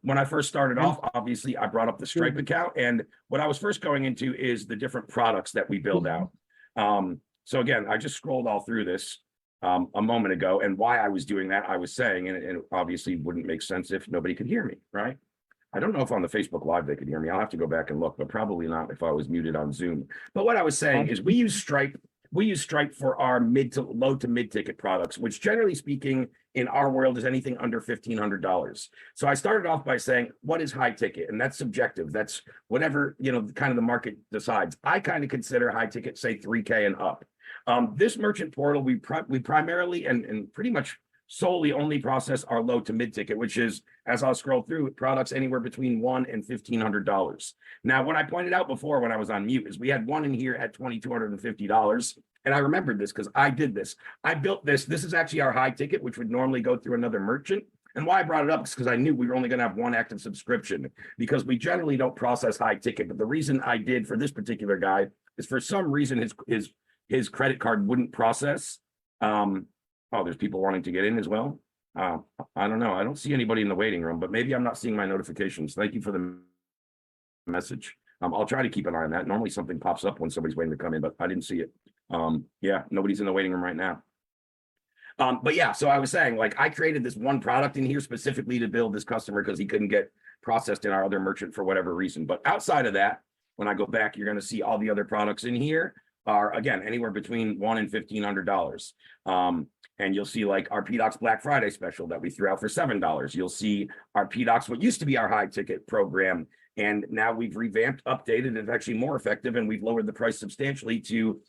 when I first started off, obviously I brought up the Stripe account, and what I was first going into is the different products that we build out. So again, I just scrolled all through this a moment ago, and why I was doing that, I was saying, and it obviously wouldn't make sense if nobody could hear me, right? I don't know if on the Facebook Live they could hear me. I'll have to go back and look, but probably not if I was muted on Zoom. But what I was saying is we use Stripe for our low to mid ticket products, which generally speaking in our world is anything under $1,500. So I started off by saying, what is high ticket? And that's subjective. That's whatever, kind of the market decides. I kind of consider high ticket, say 3K and up. This merchant portal, we primarily and pretty much solely only process our low to mid ticket, which is, as I'll scroll through, products anywhere between $100 and $1,500. Now, what I pointed out before when I was on mute is we had one in here at $2,250. And I remembered this because I did this. I built this. This is actually our high ticket, which would normally go through another merchant. And why I brought it up is because I knew we were only going to have one active subscription, because we generally don't process high ticket. But the reason I did for this particular guy is for some reason his credit card wouldn't process. Oh, there's people wanting to get in as well. I don't know. I don't see anybody in the waiting room, but maybe I'm not seeing my notifications. Thank you for the message. I'll try to keep an eye on that. Normally something pops up when somebody's waiting to come in, but I didn't see it. Yeah, nobody's in the waiting room right now. But yeah, so I was saying, like, I created this one product in here specifically to build this customer because he couldn't get processed in our other merchant for whatever reason. But outside of that, when I go back, you're going to see all the other products in here are, again, anywhere between $100 and $1,500. And you'll see like our PDOCS Black Friday special that we threw out for $7. You'll see our PDOCS, what used to be our high ticket program, and now we've revamped, updated, and it's actually more effective, and we've lowered the price substantially to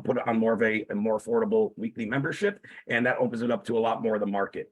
put it on more of a more affordable weekly membership, and that opens it up to a lot more of the market.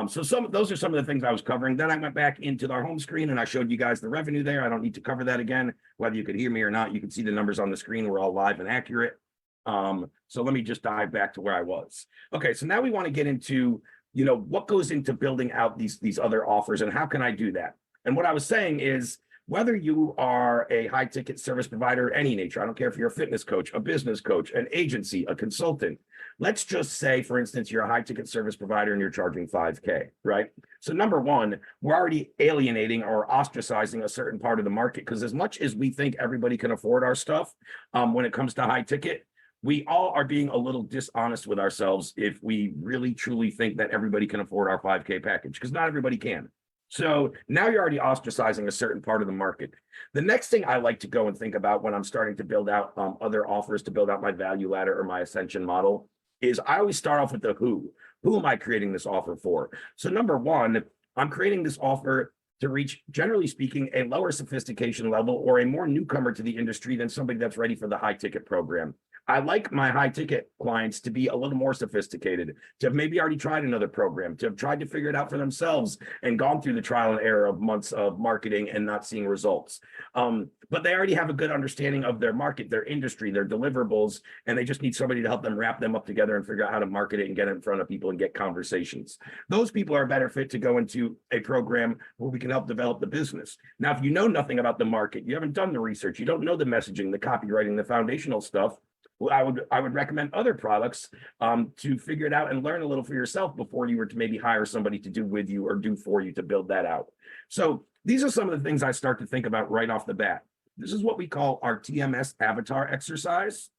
So those are some of the things I was covering. Then I went back into our home screen and I showed you guys the revenue there. I don't need to cover that again. Whether you could hear me or not, you can see the numbers on the screen. We're all live and accurate. So let me just dive back to where I was. Okay, so now we want to get into, what goes into building out these other offers and how can I do that? And what I was saying is, whether you are a high ticket service provider, any nature, I don't care if you're a fitness coach, a business coach, an agency, a consultant. Let's just say, for instance, you're a high ticket service provider and you're charging 5K, right? So number one, we're already alienating or ostracizing a certain part of the market, because as much as we think everybody can afford our stuff, when it comes to high ticket, we all are being a little dishonest with ourselves if we really truly think that everybody can afford our 5K package, because not everybody can. So now you're already ostracizing a certain part of the market. The next thing I like to go and think about when I'm starting to build out other offers to build out my value ladder or my ascension model is I always start off with the who. Who am I creating this offer for? So number one, I'm creating this offer to reach, generally speaking, a lower sophistication level or a more newcomer to the industry than somebody that's ready for the high ticket program. I like my high ticket clients to be a little more sophisticated, to have maybe already tried another program, to have tried to figure it out for themselves and gone through the trial and error of months of marketing and not seeing results. But they already have a good understanding of their market, their industry, their deliverables, and they just need somebody to help them wrap them up together and figure out how to market it and get it in front of people and get conversations. Those people are better fit to go into a program where we can help develop the business. Now, if you know nothing about the market, you haven't done the research, you don't know the messaging, the copywriting, the foundational stuff, well, I would recommend other products to figure it out and learn a little for yourself before you were to maybe hire somebody to do with you or do for you to build that out. So these are some of the things I start to think about right off the bat. This is what we call our TMS avatar exercise.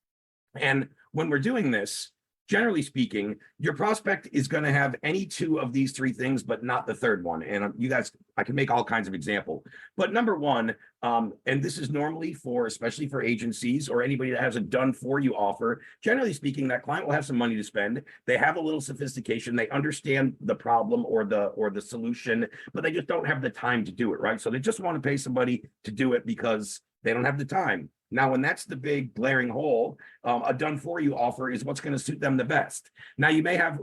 And when we're doing this, generally speaking, your prospect is going to have any two of these three things, but not the third one. And you guys, I can make all kinds of examples. But number one, and this is normally for, especially for agencies or anybody that has a done for you offer, generally speaking, that client will have some money to spend. They have a little sophistication. They understand the problem or the solution, but they just don't have the time to do it, right? So they just want to pay somebody to do it because they don't have the time. Now, when that's the big glaring hole, a done for you offer is what's going to suit them the best. Now you may have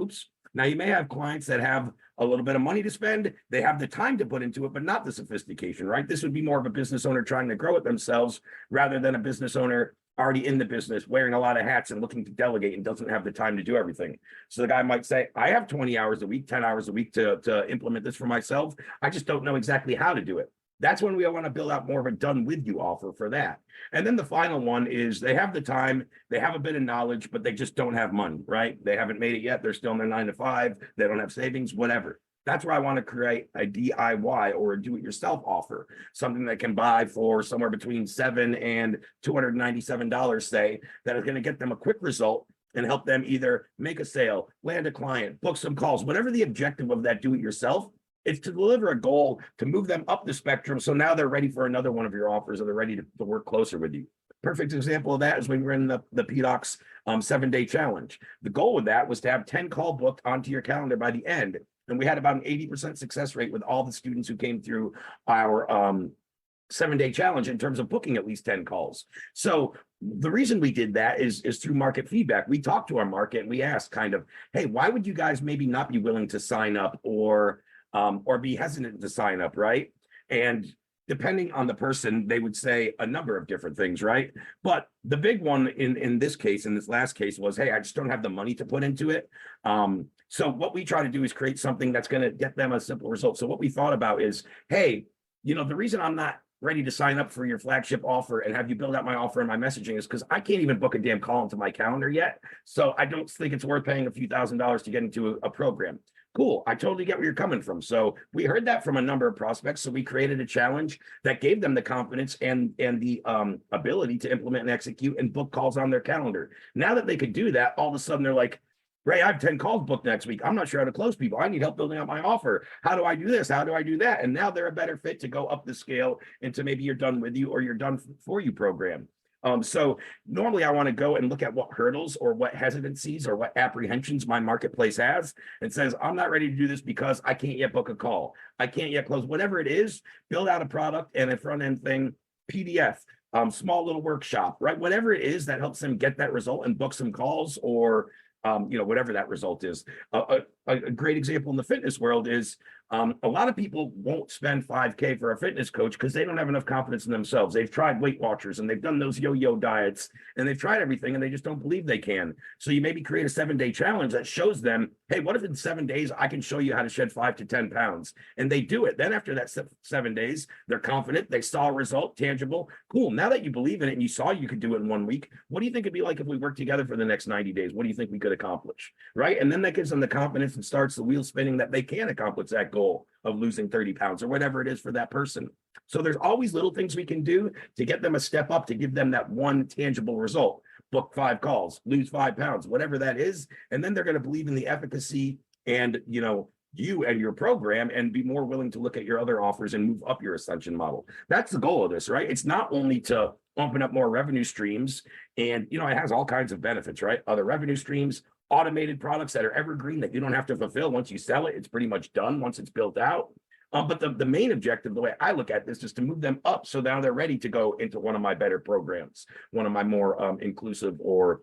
clients that have a little bit of money to spend. They have the time to put into it, but not the sophistication, right? This would be more of a business owner trying to grow it themselves rather than a business owner already in the business, wearing a lot of hats and looking to delegate and doesn't have the time to do everything. So the guy might say, I have 20 hours a week, 10 hours a week to implement this for myself. I just don't know exactly how to do it. That's when we want to build out more of a done with you offer for that. And then the final one is they have the time, they have a bit of knowledge, but they just don't have money, right? They haven't made it yet. They're still in their 9 to 5. They don't have savings, whatever. That's where I want to create a DIY or a do-it-yourself offer, something that can buy for somewhere between $7 and $297, say, that is going to get them a quick result and help them either make a sale, land a client, book some calls, whatever the objective of that do-it-yourself. It's to deliver a goal to move them up the spectrum. So now they're ready for another one of your offers, or they're ready to work closer with you. Perfect example of that is when we're in the PDOCS 7-day challenge. The goal with that was to have 10 call booked onto your calendar by the end. And we had about an 80% success rate with all the students who came through our 7-day challenge in terms of booking at least 10 calls. So the reason we did that is through market feedback. We talked to our market and we asked kind of, hey, why would you guys maybe not be willing to sign up or be hesitant to sign up, right? And depending on the person, they would say a number of different things, right? But the big one in this case, in this last case, was, hey, I just don't have the money to put into it. So what we try to do is create something that's going to get them a simple result. So what we thought about is, hey, the reason I'm not ready to sign up for your flagship offer and have you build out my offer and my messaging is because I can't even book a damn call into my calendar yet. So I don't think it's worth paying a few $1,000s to get into a program. Cool. I totally get where you're coming from. So we heard that from a number of prospects. So we created a challenge that gave them the confidence and the ability to implement and execute and book calls on their calendar. Now that they could do that, all of a sudden they're like, Ray, I have 10 calls booked next week. I'm not sure how to close people. I need help building out my offer. How do I do this? How do I do that? And now they're a better fit to go up the scale into maybe you're done with you or you're done for you program. So normally I want to go and look at what hurdles or what hesitancies or what apprehensions my marketplace has and says, I'm not ready to do this because I can't yet book a call. I can't yet close, whatever it is, build out a product and a front end thing, PDF, small little workshop, right? Whatever it is that helps them get that result and book some calls or whatever that result is. A great example in the fitness world is a lot of people won't spend $5K for a fitness coach because they don't have enough confidence in themselves. They've tried Weight Watchers and they've done those yo-yo diets and they've tried everything and they just don't believe they can. So you maybe create a 7-day challenge that shows them, hey, what if in 7 days I can show you how to shed 5 to 10 pounds? And they do it. Then after that 7 days, they're confident. They saw a result, tangible. Cool. Now that you believe in it and you saw you could do it in 1 week, what do you think it'd be like if we worked together for the next 90 days? What do you think we could accomplish? Right? And then that gives them the confidence and starts the wheel spinning that they can accomplish that goal of losing 30 pounds or whatever it is for that person. So there's always little things we can do to get them a step up, to give them that one tangible result. Book 5 calls, lose 5 pounds, whatever that is. And then they're going to believe in the efficacy and, you and your program and be more willing to look at your other offers and move up your Ascension model. That's the goal of this, right? It's not only to open up more revenue streams and, it has all kinds of benefits, right? Other revenue streams, automated products that are evergreen that you don't have to fulfill. Once you sell it, it's pretty much done once it's built out. But the main objective, the way I look at this, is to move them up so now they're ready to go into one of my better programs, one of my more inclusive or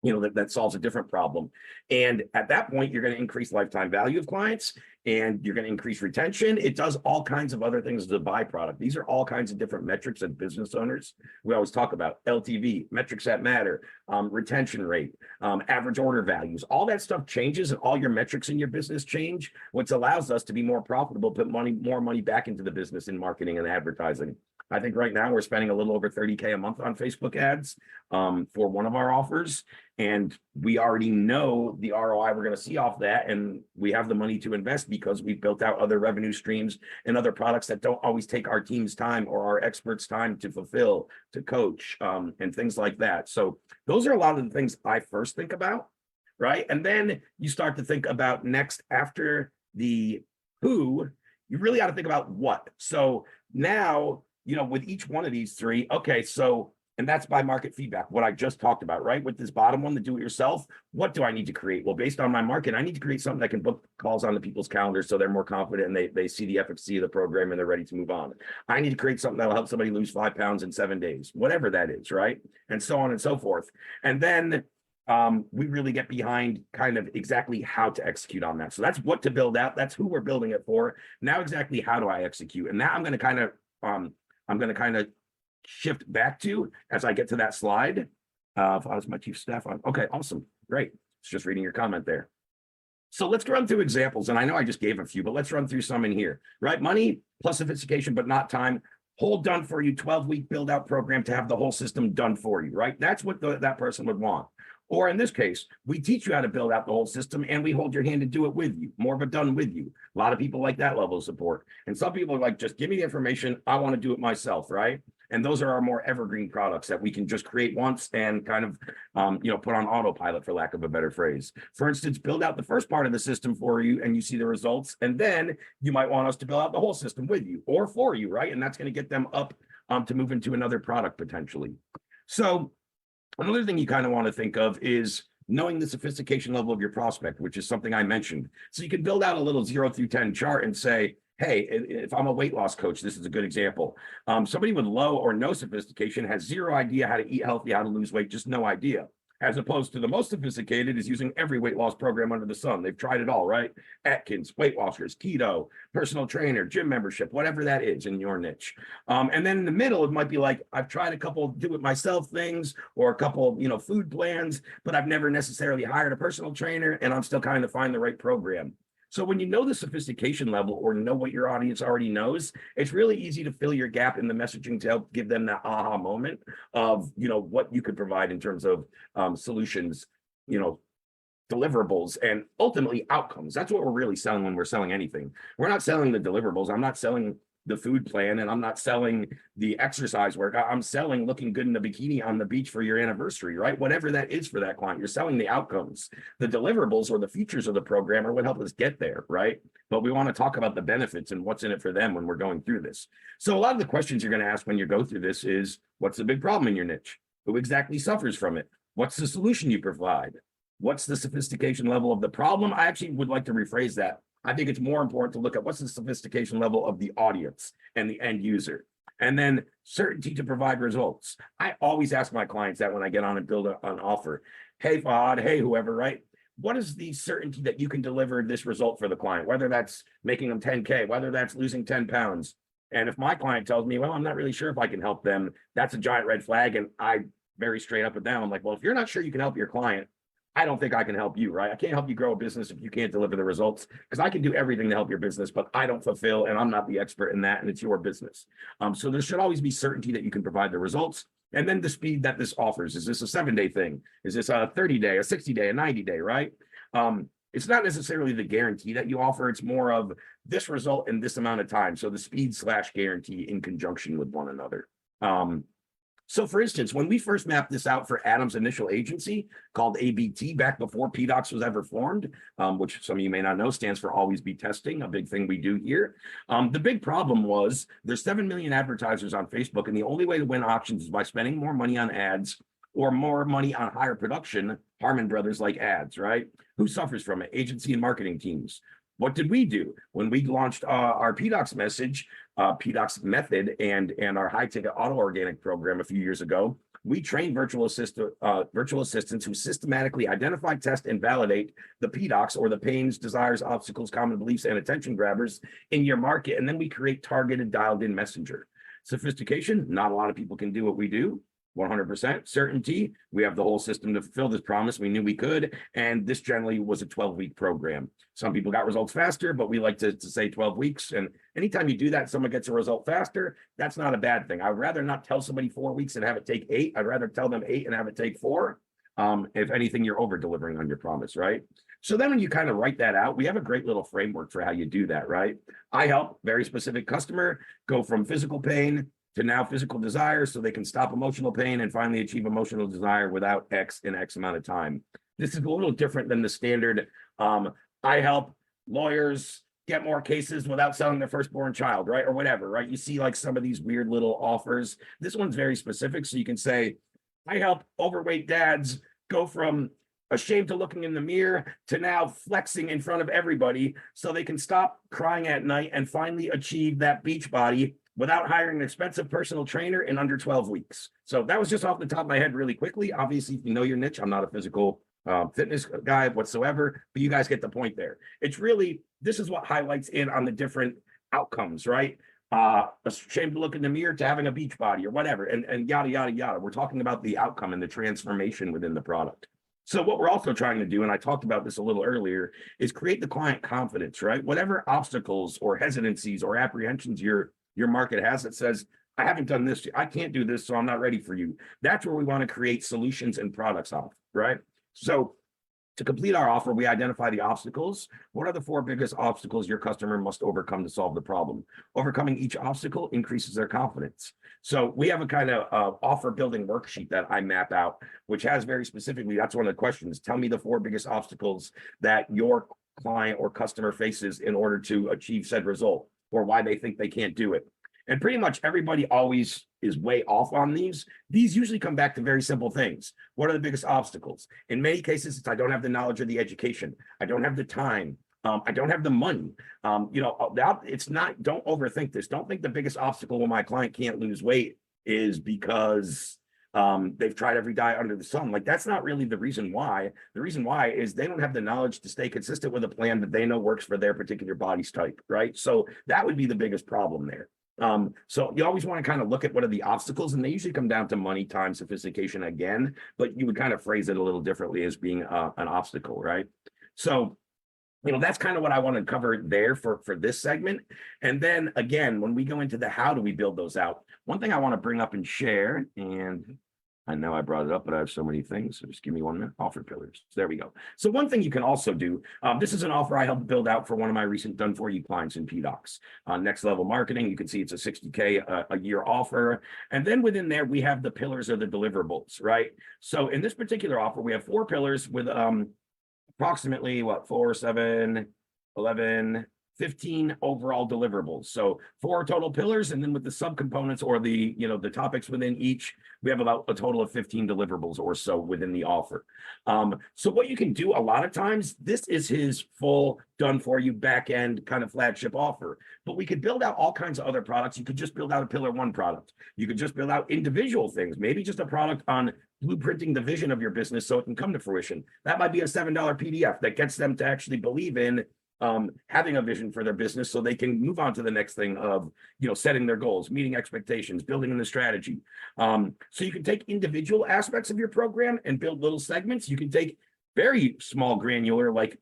that solves a different problem. And at that point, you're going to increase lifetime value of clients and you're going to increase retention. It does all kinds of other things as a byproduct. These are all kinds of different metrics that business owners, we always talk about LTV, metrics that matter, retention rate, average order values, all that stuff changes and all your metrics in your business change, which allows us to be more profitable, put more money back into the business in marketing and advertising. I think right now we're spending a little over 30K a month on Facebook ads for one of our offers. And we already know the ROI we're going to see off that. And we have the money to invest because we've built out other revenue streams and other products that don't always take our team's time or our experts' time to fulfill, to coach, and things like that. So those are a lot of the things I first think about, right? And then you start to think about next after the who, you really got to think about what. So now, with each one of these 3, okay, so, and that's by market feedback, what I just talked about, right? With this bottom one, the do-it-yourself, what do I need to create? Well, based on my market, I need to create something that can book calls on the people's calendars so they're more confident and they see the efficacy of the program and they're ready to move on. I need to create something that will help somebody lose 5 pounds in 7 days, whatever that is, right? And so on and so forth. And then we really get behind kind of exactly how to execute on that. So that's what to build out. That's who we're building it for. Now, exactly how do I execute? And now I'm going to kind of shift back to as I get to that slide. If I was my chief staff on. Okay, awesome. Great. It's just reading your comment there. So let's run through examples. And I know I just gave a few, but let's run through some in here, right? Money plus sophistication, but not time. Whole done for you, 12-week build out program to have the whole system done for you, right? That's what that person would want. Or in this case, we teach you how to build out the whole system and we hold your hand and do it with you, more of a done with you. A lot of people like that level of support. And some people are like, just give me the information. I want to do it myself, right? And those are our more evergreen products that we can just create once and kind of, put on autopilot, for lack of a better phrase. For instance, build out the first part of the system for you and you see the results. And then you might want us to build out the whole system with you or for you, right? And that's going to get them up to move into another product potentially. So another thing you kind of want to think of is knowing the sophistication level of your prospect, which is something I mentioned. So you can build out a little 0 through 10 chart and say, hey, if I'm a weight loss coach, this is a good example. Somebody with low or no sophistication has zero idea how to eat healthy, how to lose weight, just no idea. As opposed to the most sophisticated is using every weight loss program under the sun. They've tried it all, right? Atkins, Weight Watchers, keto, personal trainer, gym membership, whatever that is in your niche. And then in the middle, it might be like, I've tried a couple do it myself things or a couple, food plans, but I've never necessarily hired a personal trainer and I'm still kind of find the right program. So when you know the sophistication level or know what your audience already knows, it's really easy to fill your gap in the messaging to help give them that aha moment of, what you could provide in terms of solutions, deliverables, and ultimately outcomes. That's what we're really selling when we're selling anything. We're not selling the deliverables. I'm not selling the food plan and I'm not selling the exercise work. I'm selling looking good in a bikini on the beach for your anniversary, right? Whatever that is for that client, you're selling the outcomes. The deliverables or the features of the program are what help us get there, right? But we want to talk about the benefits and what's in it for them when we're going through this. So a lot of the questions you're going to ask when you go through this is, what's the big problem in your niche? Who exactly suffers from it? What's the solution you provide? What's the sophistication level of the problem? I actually would like to rephrase that. I think it's more important to look at what's the sophistication level of the audience and the end user. And then certainty to provide results. I always ask my clients that when I get on and build an offer. Hey, Fahad, hey, whoever, right? What is the certainty that you can deliver this result for the client? Whether that's making them 10K, whether that's losing 10 pounds. And if my client tells me, well, I'm not really sure if I can help them, that's a giant red flag. And I very straight up and down, I'm like, well, if you're not sure you can help your client, I don't think I can help you, right? I can't help you grow a business if you can't deliver the results, because I can do everything to help your business, but I don't fulfill and I'm not the expert in that, and it's your business. So there should always be certainty that you can provide the results. And then the speed that this offers. Is this a 7-day thing? Is this a 30-day, a 60-day, a 90-day, right? It's not necessarily the guarantee that you offer. It's more of this result in this amount of time. So the speed / guarantee in conjunction with one another. So for instance, when we first mapped this out for Adam's initial agency called ABT back before PDOCS was ever formed, which some of you may not know stands for Always Be Testing, a big thing we do here. The big problem was there's 7 million advertisers on Facebook, and the only way to win auctions is by spending more money on ads or more money on higher production, Harmon Brothers like ads, right? Who suffers from it? Agency and marketing teams. What did we do when we launched our PDOCS message, PDOCS method, and our high ticket auto organic program a few years ago? We trained virtual assistants who systematically identify, test, and validate the PDOCS, or the pains, desires, obstacles, common beliefs, and attention grabbers in your market. And then we create targeted, dialed in messenger. Sophistication, not a lot of people can do what we do. 100% certainty. We have the whole system to fulfill this promise. We knew we could. And this generally was a 12-week program. Some people got results faster, but we like to say 12 weeks. And anytime you do that, someone gets a result faster, that's not a bad thing. I would rather not tell somebody 4 weeks and have it take 8. I'd rather tell them 8 and have it take 4. If anything, you're over delivering on your promise, right? So then when you kind of write that out, we have a great little framework for how you do that, right? I help very specific customer go from physical pain to now physical desire, so they can stop emotional pain and finally achieve emotional desire without X in X amount of time. This is a little different than the standard. I help lawyers get more cases without selling their firstborn child, right? Or whatever, right? You see like some of these weird little offers. This one's very specific. So you can say, I help overweight dads go from ashamed to looking in the mirror to now flexing in front of everybody so they can stop crying at night and finally achieve that beach body without hiring an expensive personal trainer in under 12 weeks. So that was just off the top of my head really quickly. Obviously, if you know your niche, I'm not a physical fitness guy whatsoever, but you guys get the point there. It's really, this is what highlights in on the different outcomes, right? Ashamed to look in the mirror to having a beach body or whatever, and yada, yada, yada. We're talking about the outcome and the transformation within the product. So what we're also trying to do, and I talked about this a little earlier, is create the client confidence, right? Whatever obstacles or hesitancies or apprehensions your market has that says, I haven't done this, I can't do this, so I'm not ready for you. That's where we want to create solutions and products off, right? So to complete our offer, we identify the obstacles. What are the 4 biggest obstacles your customer must overcome to solve the problem? Overcoming each obstacle increases their confidence. So we have a kind of offer building worksheet that I map out, which has very specifically, that's one of the questions. Tell me the 4 biggest obstacles that your client or customer faces in order to achieve said result, or why they think they can't do it. And pretty much everybody always is way off on these. These usually come back to very simple things. What are the biggest obstacles? In many cases, it's I don't have the knowledge or the education. I don't have the time. I don't have the money. It's not, don't overthink this. Don't think the biggest obstacle when my client can't lose weight is because they've tried every diet under the sun. Like, that's not really the reason why. The reason why is they don't have the knowledge to stay consistent with a plan that they know works for their particular body's type, right? So that would be the biggest problem there. So you always want to kind of look at what are the obstacles, and they usually come down to money, time, sophistication again, but you would kind of phrase it a little differently as being an obstacle, right? So, that's kind of what I want to cover there for this segment. And then again, when we go into the how do we build those out, one thing I want to bring up and share, and I know I brought it up, but I have so many things. So just give me 1 minute. Offer pillars. So there we go. So one thing you can also do, this is an offer I helped build out for one of my recent done for you clients in PDOCS. Next level marketing. You can see it's a $60K a year offer. And then within there, we have the pillars or the deliverables, right? So in this particular offer, we have 4 pillars with approximately 4, 7, 11, 15 overall deliverables. So 4 total pillars, and then with the subcomponents or the the topics within each, we have about a total of 15 deliverables or so within the offer. So what you can do a lot of times, this is his full done for you back end kind of flagship offer, but we could build out all kinds of other products. You could just build out a pillar 1 product. You could just build out individual things, maybe just a product on blueprinting the vision of your business so it can come to fruition. That might be a $7 PDF that gets them to actually believe in having a vision for their business so they can move on to the next thing of, setting their goals, meeting expectations, building in the strategy. So you can take individual aspects of your program and build little segments. You can take very small granular, like,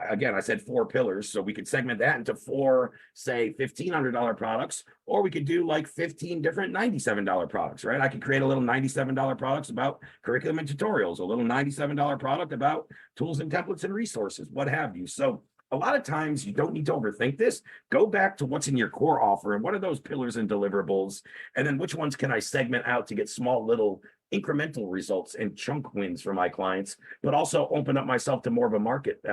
again, I said 4 pillars. So we could segment that into 4, say $1,500 products, or we could do like 15 different $97 products, right? I could create a little $97 products about curriculum and tutorials, a little $97 product about tools and templates and resources, what have you. So a lot of times you don't need to overthink this. Go back to what's in your core offer and what are those pillars and deliverables, and then which ones can I segment out to get small little incremental results and chunk wins for my clients, but also open up myself to more of a market.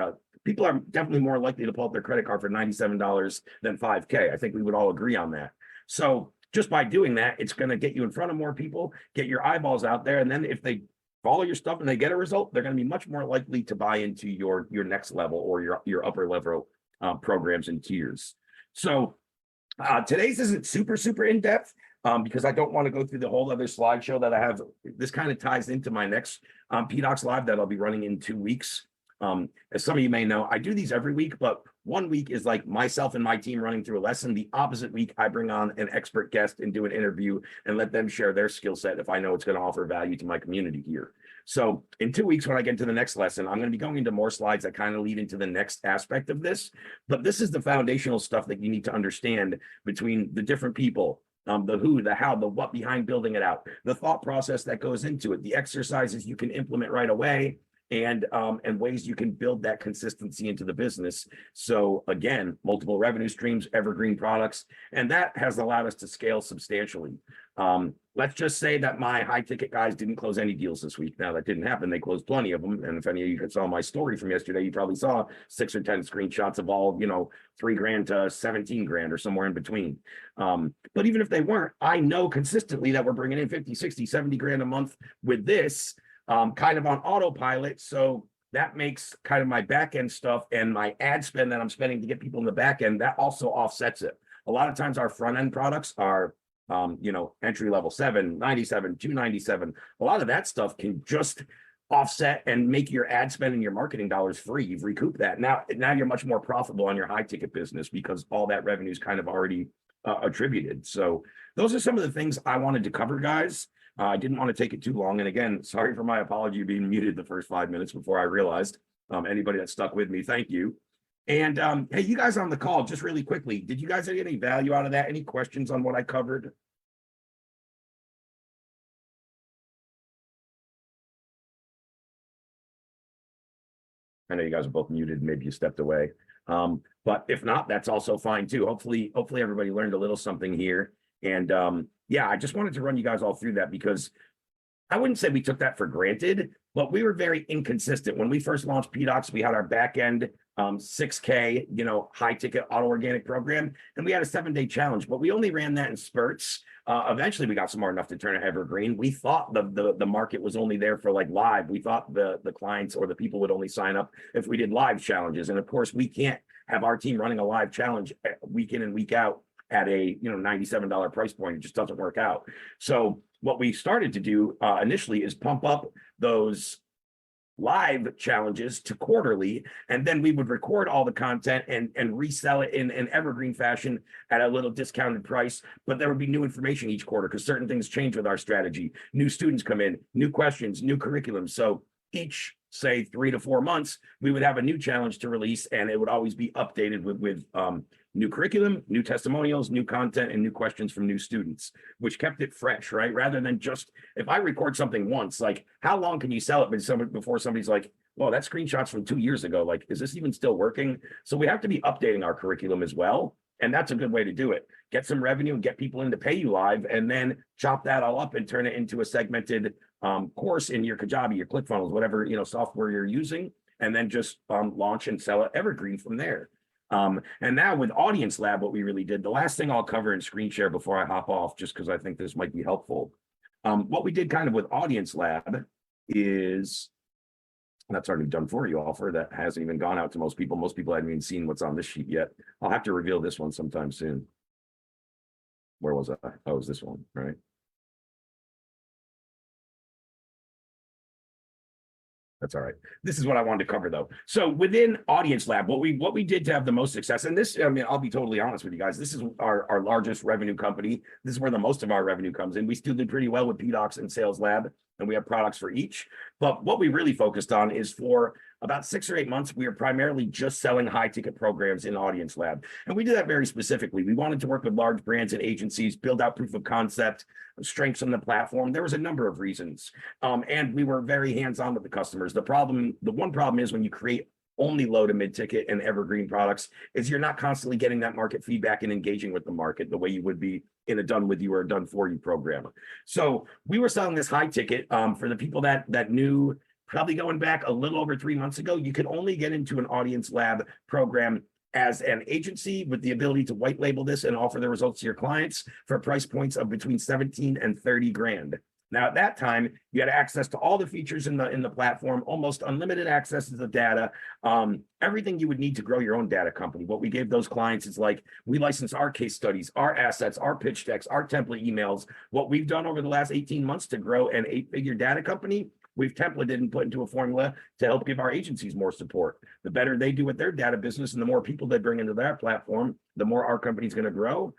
People are definitely more likely to pull up their credit card for $97 than $5K. I think we would all agree on that. So just by doing that, it's going to get you in front of more people, get your eyeballs out there. And then if they follow your stuff and they get a result, they're going to be much more likely to buy into your next level or your upper level programs and tiers. So today's isn't super in depth because I don't want to go through the whole other slideshow that I have. This kind of ties into my next PDOCS Live that I'll be running in 2 weeks. As some of you may know, I do these every week, but 1 week is like myself and my team running through a lesson. The opposite week, I bring on an expert guest and do an interview and let them share their skill set if I know it's going to offer value to my community here. So in 2 weeks, when I get to the next lesson, I'm going to be going into more slides that kind of lead into the next aspect of this. But this is the foundational stuff that you need to understand between the different people. The who, the how, the what behind building it out, the thought process that goes into it, the exercises you can implement right away, and ways you can build that consistency into the business. So again, multiple revenue streams, evergreen products, and that has allowed us to scale substantially. Let's just say that my high ticket guys didn't close any deals this week. Now that didn't happen. They closed plenty of them. And if any of you saw my story from yesterday, you probably saw 6 or 10 screenshots of all, $3,000 to 17 grand or somewhere in between. But even if they weren't, I know consistently that we're bringing in 50, 60, 70 grand a month with this. Kind of on autopilot. So that makes kind of my back end stuff and my ad spend that I'm spending to get people in the back end, that also offsets it. A lot of times our front end products are, entry level 797, 297. A lot of that stuff can just offset and make your ad spend and your marketing dollars free. You've recouped that. Now you're much more profitable on your high ticket business because all that revenue is kind of already attributed. So those are some of the things I wanted to cover, guys. I didn't want to take it too long. And again, sorry for my apology being muted the first 5 minutes before I realized. Anybody that stuck with me, thank you. And hey, you guys on the call, just really quickly, did you guys get any value out of that? Any questions on what I covered? I know you guys are both muted. Maybe you stepped away. But if not, that's also fine too. Hopefully everybody learned a little something here. And yeah, I just wanted to run you guys all through that because I wouldn't say we took that for granted, but we were very inconsistent. When we first launched PDOCS, we had our back end 6K, high ticket auto organic program, and we had a 7-day challenge, but we only ran that in spurts. Eventually we got smart enough to turn it evergreen. We thought the market was only there for like live. We thought the clients or the people would only sign up if we did live challenges. And of course we can't have our team running a live challenge week in and week out at a $97 price point. It just doesn't work out. So what we started to do initially is pump up those live challenges to quarterly, and then we would record all the content and resell it in an evergreen fashion at a little discounted price. But there would be new information each quarter because certain things change with our strategy. New students come in, new questions, new curriculum. So each, say, 3 to 4 months, we would have a new challenge to release, and it would always be updated with new curriculum, new testimonials, new content, and new questions from new students, which kept it fresh, right? Rather than just, if I record something once, like how long can you sell it before somebody's like, well, that screenshot's from 2 years ago. Like, is this even still working? So we have to be updating our curriculum as well. And that's a good way to do it. Get some revenue and get people in to pay you live, and then chop that all up and turn it into a segmented course in your Kajabi, your ClickFunnels, whatever software you're using, and then just launch and sell it evergreen from there. And now with Audience Lab, what we really did, the last thing I'll cover in screen share before I hop off, just because I think this might be helpful. What we did kind of with Audience Lab is, that's our new done for you offer that hasn't even gone out to most people. Most people haven't even seen what's on this sheet yet. I'll have to reveal this one sometime soon. Where was I? Oh, it was this one, right? That's all right. This is what I wanted to cover though. So within Audience Lab, what we did to have the most success, and this, I mean, I'll be totally honest with you guys, this is our largest revenue company. This is where the most of our revenue comes in. We still did pretty well with PDOCS and Sales Lab, and we have products for each. But what we really focused on is for about 6 or 8 months, we were primarily just selling high ticket programs in Audience Lab. And we did that very specifically. We wanted to work with large brands and agencies, build out proof of concept, strengths on the platform. There was a number of reasons. And we were very hands-on with the customers. The one problem is when you create only low to mid ticket and evergreen products is you're not constantly getting that market feedback and engaging with the market the way you would be in a done with you or a done for you program. So we were selling this high ticket for the people that knew, probably going back a little over 3 months ago, you could only get into an Audience Lab program as an agency with the ability to white label this and offer the results to your clients for price points of between 17 and 30 grand. Now, at that time, you had access to all the features in the platform, almost unlimited access to the data, everything you would need to grow your own data company. What we gave those clients is like, we license our case studies, our assets, our pitch decks, our template emails. What we've done over the last 18 months to grow an 8-figure data company, we've templated and put into a formula to help give our agencies more support. The better they do with their data business and the more people they bring into their platform, the more our company's going to grow,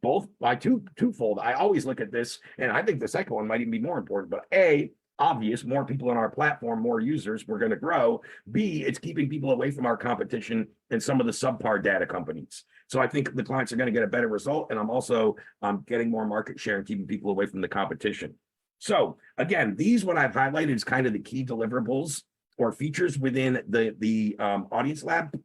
both by twofold. I always look at this, and I think the second one might even be more important, but A, obvious, more people on our platform, more users, we're going to grow. B, it's keeping people away from our competition and some of the subpar data companies. So I think the clients are going to get a better result, and I'm also getting more market share and keeping people away from the competition. So again, these, what I've highlighted is kind of the key deliverables or features within the Audience Lab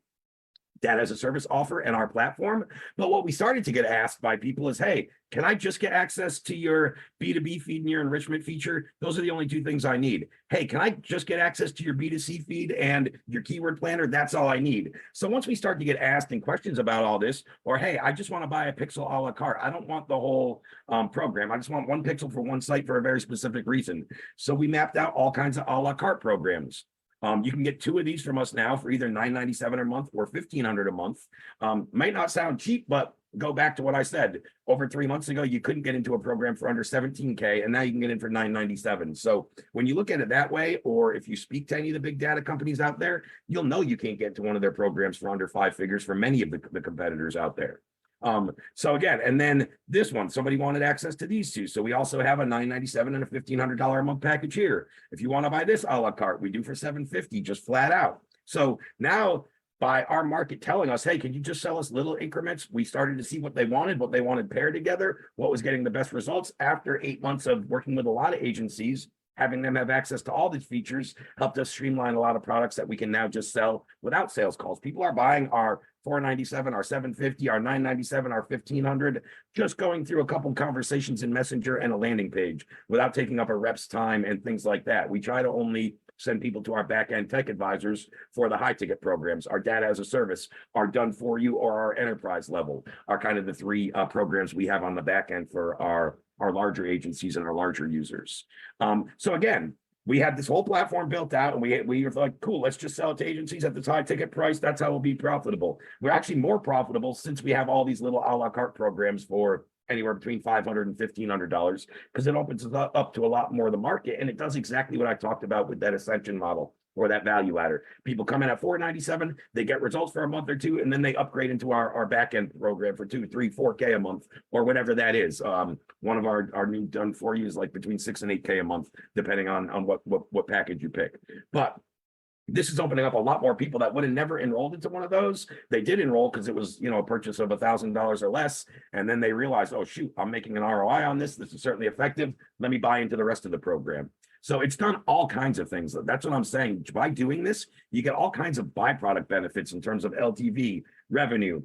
data as a service offer and our platform. But what we started to get asked by people is, hey, can I just get access to your B2B feed and your enrichment feature? Those are the only 2 things I need. Hey, can I just get access to your B2C feed and your keyword planner? That's all I need. So once we start to get asked and questions about all this, or hey, I just want to buy a pixel a la carte. I don't want the whole program. I just want 1 pixel for 1 site for a very specific reason. So we mapped out all kinds of a la carte programs. You can get 2 of these from us now for either $9.97 a month or $1,500 a month. Might not sound cheap, but go back to what I said. Over 3 months ago, you couldn't get into a program for under 17K, and now you can get in for $9.97. So when you look at it that way, or if you speak to any of the big data companies out there, you'll know you can't get to one of their programs for under 5 figures for many of the competitors out there. So again, and then this one, somebody wanted access to these 2. So we also have a $9.97 and a $1,500 a month package here. If you want to buy this a la carte, we do for $750, just flat out. So now by our market telling us, hey, can you just sell us little increments? We started to see what they wanted paired together, what was getting the best results after 8 months of working with a lot of agencies, having them have access to all these features helped us streamline a lot of products that we can now just sell without sales calls. People are buying our $497, our $750, our $997, our $1,500, just going through a couple conversations in Messenger and a landing page without taking up a rep's time and things like that. We try to only send people to our back-end tech advisors for the high ticket programs. Our data as a service, our done for you, or our enterprise level are kind of the three programs we have on the back end for our larger agencies and our larger users. So again, we had this whole platform built out, and we were like, cool, let's just sell it to agencies at this high ticket price. That's how we'll be profitable. We're actually more profitable since we have all these little a la carte programs for anywhere between $500 and $1,500, because it opens us up to a lot more of the market. And it does exactly what I talked about with that Ascension model or that value ladder. People come in at $497, they get results for a month or two, and then they upgrade into our back-end program for 2, 3, 4K a month, or whatever that is. One of our new done for you is like between 6 and 8K a month, depending on what package you pick. But this is opening up a lot more people that would have never enrolled into one of those. They did enroll because it was, a purchase of $1,000 or less. And then they realized, oh, shoot, I'm making an ROI on this. This is certainly effective. Let me buy into the rest of the program. So it's done all kinds of things. That's what I'm saying. By doing this, you get all kinds of byproduct benefits in terms of LTV, revenue,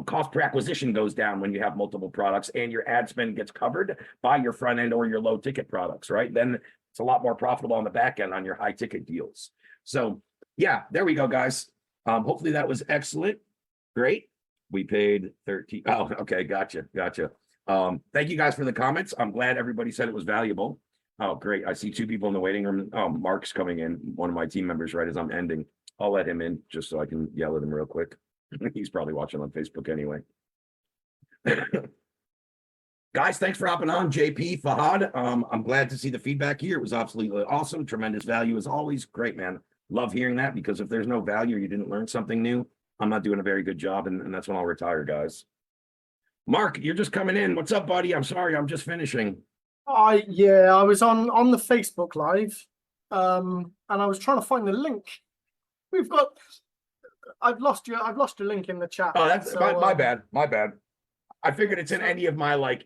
cost per acquisition goes down when you have multiple products, and your ad spend gets covered by your front end or your low ticket products, right? Then it's a lot more profitable on the back end on your high ticket deals. So yeah, there we go, guys. Hopefully that was excellent. Great. We paid 13. Oh, okay. Gotcha. Thank you guys for the comments. I'm glad everybody said it was valuable. Oh, great. I see 2 people in the waiting room. Oh, Mark's coming in, one of my team members, right as I'm ending. I'll let him in just so I can yell at him real quick. He's probably watching on Facebook anyway. Guys, thanks for hopping on. JP, Fahad. I'm glad to see the feedback here. It was absolutely awesome. Tremendous value as always. Great, man. Love hearing that, because if there's no value, you didn't learn something new, I'm not doing a very good job, and that's when I'll retire, guys. Mark, you're just coming in. What's up, buddy? I'm sorry, I'm just finishing. Yeah, I was on the Facebook Live, and I was trying to find the link. I've lost your link in the chat. Oh, that's my bad. My bad. I figured it's in any of my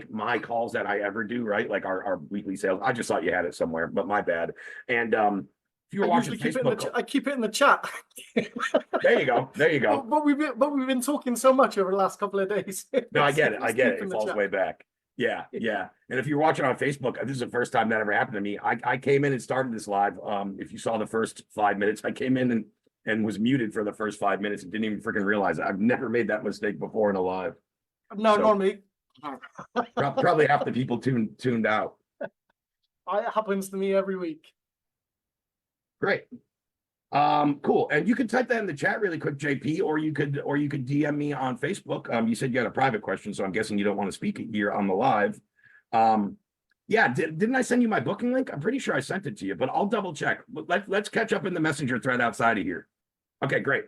my calls that I ever do, right? Like our weekly sales. I just thought you had it somewhere, but my bad. And if you were watching Facebook, I keep it in the chat. There you go. But we've been talking so much over the last couple of days. No, I get it. It falls way back. Yeah. And if you're watching on Facebook, this is the first time that ever happened to me. I came in and started this live. If you saw the first 5 minutes, I came in and was muted for the first 5 minutes and didn't even freaking realize it. I've never made that mistake before in a live. No, not me. Probably half the people tuned out. It happens to me every week. Great. Cool. And you can type that in the chat really quick, JP, or you could DM me on Facebook. You said you had a private question, so I'm guessing you don't want to speak here on the live. Yeah, didn't I send you my booking link? I'm pretty sure I sent it to you, but I'll double check. Let's catch up in the messenger thread outside of here. Okay, great.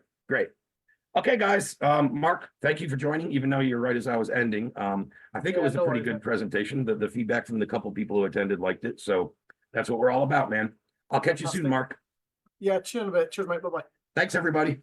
Okay, guys. Mark, thank you for joining, even though you're right as I was ending. I think it was a pretty good presentation. The feedback from the couple people who attended liked it. So that's what we're all about, man. I'll catch you soon, Mark. Yeah, cheers in a bit. Cheers, mate. Bye-bye. Thanks, everybody.